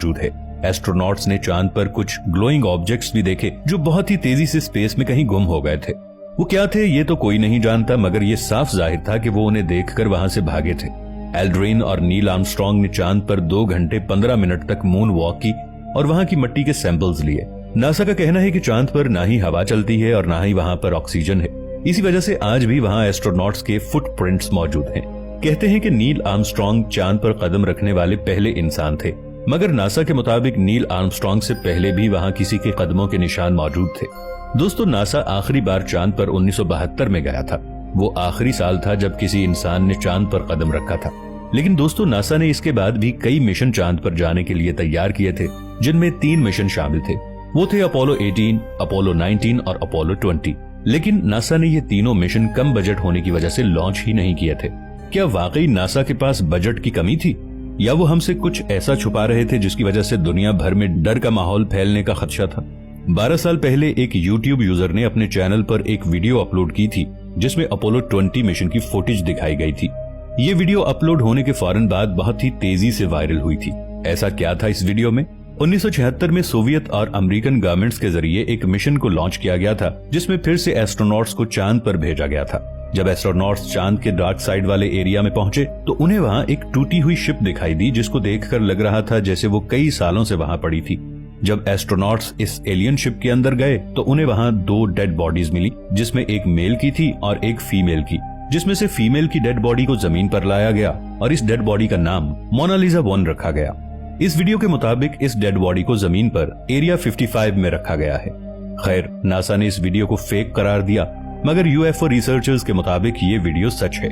मौजूद है। एस्ट्रोनॉट्स ने चांद पर कुछ ग्लोइंग ऑब्जेक्ट्स भी देखे जो बहुत ही तेजी से स्पेस में कहीं गुम हो गए थे। वो क्या थे ये तो कोई नहीं जानता, मगर ये साफ जाहिर था कि वो उन्हें देखकर वहां से भागे थे। एल्ड्रिन और नील आर्मस्ट्रांग ने चांद पर 2 घंटे 15 मिनट तक मून वॉक की और वहां की मिट्टी के सैंपल्स लिए। नासा का कहना है कि चांद पर ना ही हवा चलती है और ना ही वहां पर ऑक्सीजन है। इसी वजह से आज भी वहां एस्ट्रोनॉट्स के फुटप्रिंट्स मौजूद हैं। कहते हैं कि नील आर्मस्ट्रांग चांद पर कदम रखने वाले पहले इंसान थे, मगर नासा के मुताबिक नील आर्मस्ट्रांग से पहले भी वहां किसी के कदमों के निशान मौजूद थे। दोस्तों, नासा आखिरी बार चांद पर 1972 में गया था। वो आखिरी साल था जब किसी इंसान ने चांद पर कदम रखा था। लेकिन दोस्तों, नासा ने इसके बाद भी कई मिशन चांद पर जाने के लिए तैयार किए थे, जिनमें 3 मिशन शामिल थे। वो थे अपोलो 18, अपोलो 19 और अपोलो 20। लेकिन नासा ने ये तीनों मिशन कम बजट होने की वजह से लॉन्च ही नहीं किए थे। क्या वाकई नासा के पास बजट की कमी थी, या वो हमसे कुछ ऐसा छुपा रहे थे जिसकी वजह से दुनिया भर में डर का माहौल फैलने का खदशा था? 12 साल पहले एक यूट्यूब यूजर ने अपने चैनल पर एक वीडियो अपलोड की थी जिसमें अपोलो 20 मिशन की फुटेज दिखाई गई थी। ये वीडियो अपलोड होने के फौरन बाद बहुत ही तेजी से वायरल हुई थी। ऐसा क्या था इस वीडियो में? 1976 में सोवियत और अमेरिकन गवर्नमेंट्स के जरिए एक मिशन को लॉन्च किया गया था, जिसमें फिर से एस्ट्रोनॉट्स को चांद पर भेजा गया था। जब एस्ट्रोनॉट्स चांद के डार्क साइड वाले एरिया में पहुंचे तो उन्हें वहां एक टूटी हुई शिप दिखाई दी, जिसको देखकर लग रहा था जैसे वो कई सालों से वहां पड़ी थी। जब एस्ट्रोनॉट्स इस एलियन शिप के अंदर गए तो उन्हें वहां 2 डेड बॉडीज मिली, जिसमें एक मेल की थी और एक फीमेल की, जिसमें से फीमेल की डेड बॉडी को जमीन पर लाया गया और इस डेड बॉडी का नाम मोनालिसा 1 रखा गया। इस वीडियो के मुताबिक इस डेड बॉडी को जमीन पर एरिया 55 में रखा गया है। खैर, नासा ने इस वीडियो को फेक करार दिया, मगर यूएफओ रिसर्चर्स के मुताबिक ये वीडियो सच है।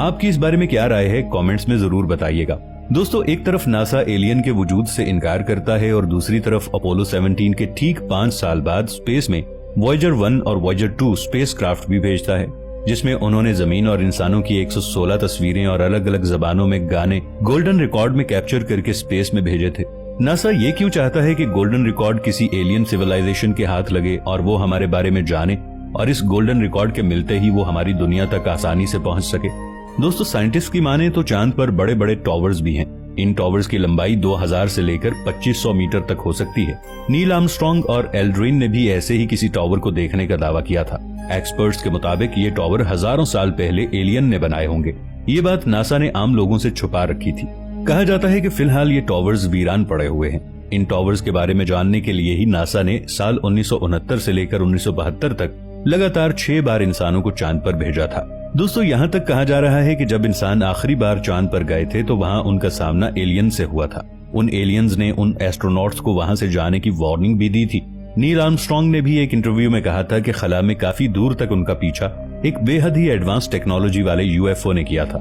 आपकी इस बारे में क्या राय है, कमेंट्स में जरूर बताइएगा। दोस्तों, एक तरफ नासा एलियन के वजूद से इनकार करता है और दूसरी तरफ अपोलो 17 के ठीक 5 साल बाद स्पेस में वॉयेजर 1 और वॉयेजर 2 स्पेसक्राफ्ट भी भेजता है, जिसमें उन्होंने जमीन और इंसानों की 116 तस्वीरें और अलग अलग जबानों में गाने गोल्डन रिकॉर्ड में कैप्चर करके स्पेस में भेजे थे। नासा ये क्यों चाहता है कि गोल्डन रिकॉर्ड किसी एलियन सिविलाइजेशन के हाथ लगे और वो हमारे बारे में जाने, और इस गोल्डन रिकॉर्ड के मिलते ही वो हमारी दुनिया तक आसानी से पहुंच सके? दोस्तों, साइंटिस्ट की माने तो चांद पर बड़े बड़े टॉवर्स भी हैं। इन टॉवर्स की लंबाई 2000 से लेकर 2500 मीटर तक हो सकती है। नील आर्मस्ट्रांग और एल्ड्रिन ने भी ऐसे ही किसी टॉवर को देखने का दावा किया था। एक्सपर्ट्स के मुताबिक ये टॉवर हजारों साल पहले एलियन ने बनाए होंगे। ये बात नासा ने आम लोगों से छुपा रखी थी। कहा जाता है कि फिलहाल ये टॉवर्स वीरान पड़े हुए हैं। इन टॉवर्स के बारे में जानने के लिए ही नासा ने साल 1969 से लेकर 1972 तक लगातार 6 बार इंसानों को चांद पर भेजा था। दोस्तों, यहाँ तक कहा जा रहा है कि जब इंसान आखिरी बार चांद पर गए थे तो वहाँ उनका सामना एलियन से हुआ था। उन एलियंस ने उन एस्ट्रोनॉट्स को वहाँ से जाने की वार्निंग भी दी थी। नील आर्मस्ट्रांग ने भी एक इंटरव्यू में कहा था कि खला में काफी दूर तक उनका पीछा एक बेहद ही एडवांस टेक्नोलॉजी वाले यूएफओ ने किया था।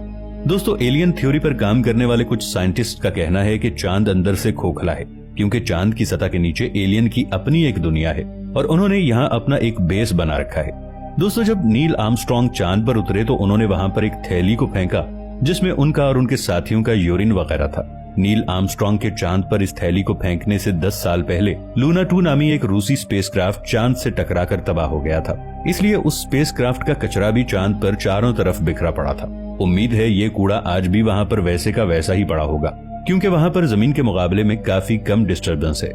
दोस्तों, एलियन थ्योरी पर काम करने वाले कुछ साइंटिस्ट का कहना है कि चांद अंदर से खोखला है, क्योंकि चांद की सतह के नीचे एलियन की अपनी एक दुनिया है और उन्होंने यहाँ अपना एक बेस बना रखा है। दोस्तों, जब नील आर्मस्ट्रांग चांद पर उतरे तो उन्होंने वहां पर एक थैली को फेंका जिसमें उनका और उनके साथियों का यूरिन वगैरह था। नील आर्मस्ट्रांग के चांद पर इस थैली को फेंकने से 10 साल पहले लूना 2 नामी एक रूसी स्पेसक्राफ्ट चांद से टकराकर तबाह हो गया था। इसलिए उस स्पेसक्राफ्ट का कचरा भी चांद पर चारों तरफ बिखरा पड़ा था। उम्मीद है ये कूड़ा आज भी वहां पर वैसे का वैसा ही पड़ा होगा, क्योंकि वहां पर जमीन के मुकाबले में काफी कम डिस्टर्बेंस है।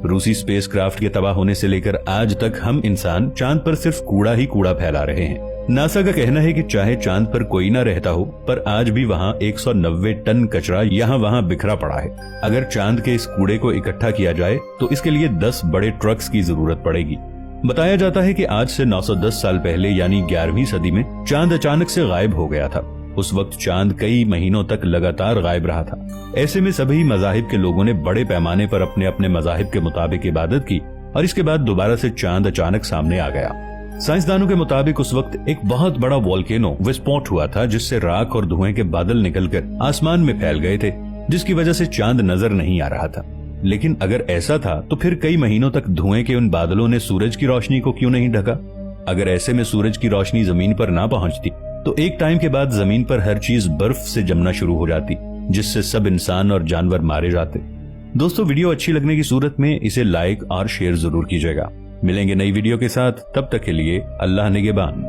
रूसी स्पेसक्राफ्ट के तबाह होने से लेकर आज तक हम इंसान चांद पर सिर्फ कूड़ा ही कूड़ा फैला रहे हैं। नासा का कहना है कि चाहे चांद पर कोई न रहता हो, पर आज भी वहाँ 190 टन कचरा यहाँ वहाँ बिखरा पड़ा है। अगर चांद के इस कूड़े को इकट्ठा किया जाए तो इसके लिए 10 बड़े ट्रक्स की जरूरत पड़ेगी। बताया जाता है कि आज से 910 साल पहले यानी 11वीं सदी में चांद अचानक से गायब हो गया था। उस वक्त चांद कई महीनों तक लगातार गायब रहा था। ऐसे में सभी मजाहिब के लोगों ने बड़े पैमाने पर अपने अपने मजाहिब के मुताबिक इबादत की और इसके बाद दोबारा से चांद अचानक सामने आ गया। साइंसदानों के मुताबिक उस वक्त एक बहुत बड़ा वोल्केनो विस्फोट हुआ था, जिससे राख और धुएं के बादल निकलकर आसमान में फैल गए थे, जिसकी वजह से चांद नजर नहीं आ रहा था। लेकिन अगर ऐसा था तो फिर कई महीनों तक धुएं के उन बादलों ने सूरज की रोशनी को क्यों नहीं ढका? अगर ऐसे में सूरज की रोशनी जमीन पर ना पहुंचती तो एक टाइम के बाद जमीन पर हर चीज बर्फ से जमना शुरू हो जाती, जिससे सब इंसान और जानवर मारे जाते। दोस्तों, वीडियो अच्छी लगने की सूरत में इसे लाइक और शेयर जरूर कीजिएगा। मिलेंगे नई वीडियो के साथ, तब तक के लिए अल्लाह निगहबान।